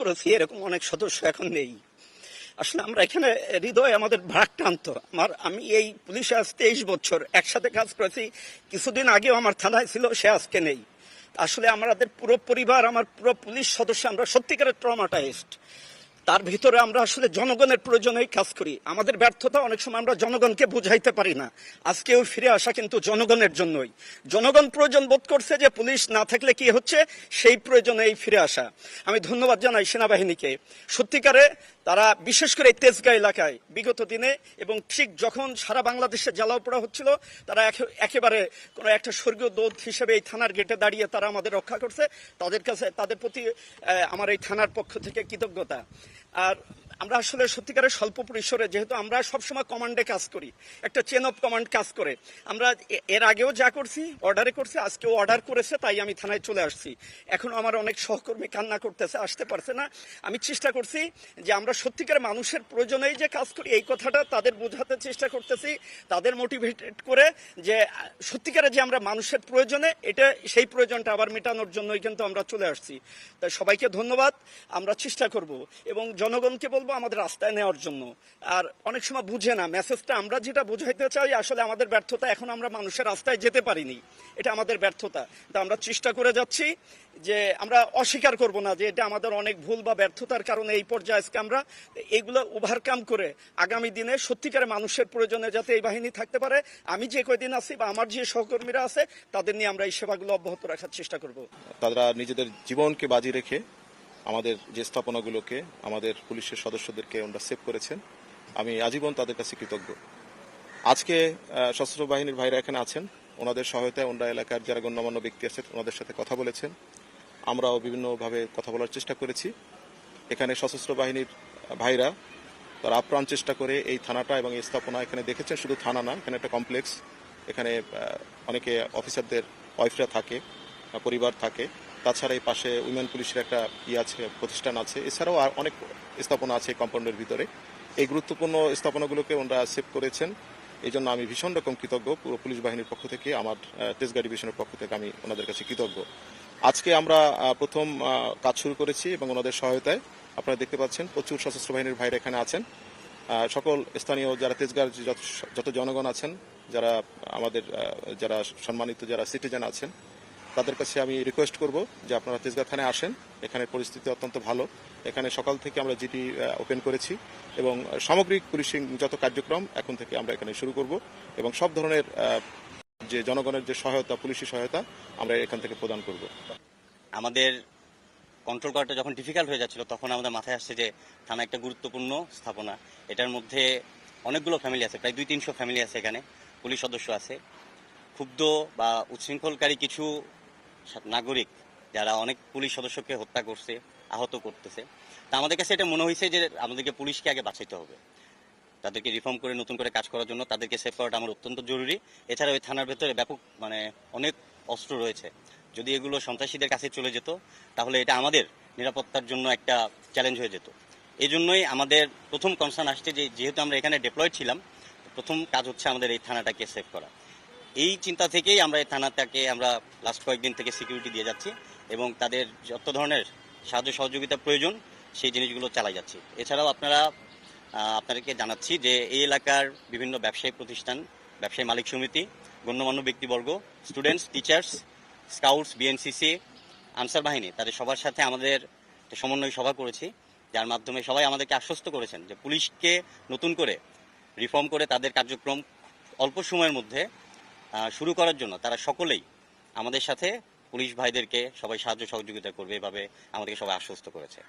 করেছি এরকম অনেক সদস্য এখন নেই। আসলে আমরা এখানে হৃদয় আমাদের ভারাক্রান্ত। আমি এই পুলিশে আজ 23 বছর একসাথে কাজ করেছি। কিছুদিন আগেও আমার থানায় ছিল, সে আজকে নেই। আসলে আমাদের পুরো পরিবার, আমার পুরো পুলিশ সদস্য, আমরা সত্যিকারের ট্রমাটাইজড। তার ভিতরে আমরা আসলে জনগণের প্রয়োজনেই কাজ করি। আমাদের ব্যর্থতা অনেক সময় আমরা জনগণকে বুঝাইতে পারি না। আজকেও ফিরে আসা কিন্তু জনগণের জন্যই। জনগণ প্রয়োজন বোধ করছে যে পুলিশ না থাকলে কি হচ্ছে, সেই প্রয়োজনেই ফিরে আসা। আমি ধন্যবাদ জানাই সেনাবাহিনীকে। সত্যিকারে তারা বিশেষ করে এই তেজগাঁ এলাকায় বিগত দিনে এবং ঠিক যখন সারা বাংলাদেশে জ্বালাও পোড়া হচ্ছিল, তারা একেবারে কোনো একটা স্বর্গীয় দূত হিসেবে এই থানার গেটে দাঁড়িয়ে তারা আমাদের রক্ষা করছে। তাদের কাছে, তাদের প্রতি আমার এই থানার পক্ষ থেকে কৃতজ্ঞতা। আর আমরা আসলে সত্যিকারের স্বল্প পরিসরে, যেহেতু আমরা সবসময় কমান্ডে কাজ করি, একটা চেন অফ কমান্ড কাজ করে, আমরা এর আগেও যা করছি অর্ডারে করছি, আজকেও অর্ডার করেছে, তাই আমি থানায় চলে আসছি। এখন আমার অনেক সহকর্মী কান্না করতেছে, আসতে পারছে না। আমি চেষ্টা করছি যে আমরা সত্যিকার মানুষের প্রয়োজনেই যে কাজ করি, এই কথাটা তাদের বোঝাতে চেষ্টা করতেছি, তাদের মোটিভেটেড করে যে সত্যিকারে যে আমরা মানুষের প্রয়োজনে, এটা সেই প্রয়োজনটা আবার মেটানোর জন্যই কিন্তু আমরা চলে আসছি। তাই সবাইকে ধন্যবাদ। আমরা চেষ্টা করব এবং জনগণকে বলবো আমাদের রাস্তায় নেওয়ার জন্য। আর অনেক সময় বুঝে না মেসেজটা, আমরা যেটা বুঝাইতে চাই আসলে আমাদের ব্যর্থতা, এখন আমরা মানুষের রাস্তায় যেতে পারিনি, এটা আমাদের ব্যর্থতা। তা আমরা চেষ্টা করে যাচ্ছি যে আমরা অস্বীকার করব না যে এটা আমাদের অনেক ভুল বা ব্যর্থতার কারণে এই পর্যায়ে আজকে আমরা এইগুলো ওভারকাম করে আগামী দিনে সত্যিকারে মানুষের প্রয়োজনে যাতে এই বাহিনী থাকতে পারে, আমি যে কয়দিন আছি বা আমার যে সহকর্মীরা আছে তাদের নিয়ে আমরা এই সেবাগুলো অব্যাহত রাখার চেষ্টা করব। তারা নিজেদের জীবনকে বাজি রেখে আমাদের যে স্থাপনাগুলোকে, আমাদের পুলিশের সদস্যদেরকে ওনারা সেভ করেছেন। আমি আজীবন তাদের কাছে কৃতজ্ঞ। আজকে সশস্ত্র বাহিনীর ভাইরা এখানে আছেন, ওনাদের সহায়তায় ওনারা এলাকার যারা গণ্যমান্য ব্যক্তি আছেন ওনাদের সাথে কথা বলেছেন। আমরাও বিভিন্নভাবে কথা বলার চেষ্টা করেছি। এখানে সশস্ত্র বাহিনীর ভাইরা তারা আপ্রাণ চেষ্টা করে এই থানাটা এবং এই স্থাপনা এখানে দেখেছেন। শুধু থানা না, এখানে একটা কমপ্লেক্স, এখানে অনেকে অফিসারদের ওয়াইফরা থাকে, পরিবার থাকে। তাছাড়া এই পাশে উইমেন পুলিশের একটা আছে, প্রতিষ্ঠান আছে। এছাড়াও আর অনেক স্থাপনা আছে কম্পাউন্ডের ভিতরে। এই গুরুত্বপূর্ণ স্থাপনাগুলোকে ওনারা সেভ করেছেন। এই জন্য আমি ভীষণ রকম কৃতজ্ঞ। পুরো পুলিশ বাহিনীর পক্ষ থেকে, আমার তেজগাঁ ডিভিশনের পক্ষ থেকে আমি ওনাদের কাছে কৃতজ্ঞ। আজকে আমরা প্রথম কাজ শুরু করেছি এবং ওনাদের সহায়তায় আপনারা দেখতে পাচ্ছেন প্রচুর সশস্ত্র বাহিনীর ভাইরা এখানে আছেন। সকল স্থানীয় যারা তেজগাঁর যত জনগণ আছেন, যারা আমাদের যারা সম্মানিত যারা সিটিজেন আছেন, তাদের কাছে আমি রিকোয়েস্ট করব যে আপনারা তেজগাঁ থানায় আসেন। এখানে পরিস্থিতি অত্যন্ত ভালো। এখানে সকাল থেকে আমরা জিটি ওপেন করেছি এবং সামগ্রিক পুলিশিং যত কার্যক্রম এখন থেকে আমরা এখানে শুরু করব এবং সব ধরনের যে জনগণের যে সহায়তা, পুলিশি সহায়তা আমরা এখান থেকে প্রদান করব। আমাদের কন্ট্রোল করাটা যখন ডিফিকাল্ট হয়ে যাচ্ছিল, তখন আমাদের মাথায় আসছে যে থানা একটা গুরুত্বপূর্ণ স্থাপনা। এটার মধ্যে অনেকগুলো ফ্যামিলি আছে, প্রায় 200-300 ফ্যামিলি আছে, এখানে পুলিশ সদস্য আছে। ক্ষুব্ধ বা উচ্ছৃঙ্খলকারী কিছু নাগরিক যারা অনেক পুলিশ সদস্যকে হত্যা করছে, আহত করতেছে। তা আমাদের কাছে এটা মনে হয়েছে যে আমাদেরকে পুলিশকে আগে বাঁচাইতে হবে, তাদেরকে রিফর্ম করে নতুন করে কাজ করার জন্য তাদেরকে সেভ করাটা আমার অত্যন্ত জরুরি। এছাড়া ওই থানার ভেতরে ব্যাপক অনেক অস্ত্র রয়েছে। যদি এগুলো সন্ত্রাসীদের কাছে চলে যেত তাহলে এটা আমাদের নিরাপত্তার জন্য একটা চ্যালেঞ্জ হয়ে যেত। এই জন্যই আমাদের প্রথম কনসার্ন আসছে যে যেহেতু আমরা এখানে ডিপ্লয়েড ছিলাম, প্রথম কাজ হচ্ছে আমাদের এই থানাটাকে সেভ করা। এই চিন্তা থেকেই আমরা এই থানাটাকে আমরা লাস্ট কয়েকদিন থেকে সিকিউরিটি দিয়ে যাচ্ছি এবং তাদের যত ধরনের সাহায্য সহযোগিতা প্রয়োজন সেই জিনিসগুলো চালাই যাচ্ছি। এছাড়াও আপনাদেরকে জানাচ্ছি যে এই এলাকার বিভিন্ন ব্যবসায়ী প্রতিষ্ঠান, ব্যবসায়ী মালিক সমিতি, গণ্যমান্য ব্যক্তিবর্গ, students, teachers, scouts, BNCC, answer বাহিনী, তাদের সবার সাথে আমাদের সমন্বয় সভা করেছি, যার মাধ্যমে সবাই আমাদেরকে আশ্বস্ত করেছেন যে পুলিশকে নতুন করে রিফর্ম করে তাদের কার্যক্রম অল্প সময়ের মধ্যে শুরু করার জন্য তারা সকলেই আমাদের সাথে পুলিশ ভাইদেরকে সবাই সাহায্য সহযোগিতা করবে, এভাবে আমাদেরকে সবাই আশ্বস্ত করেছে।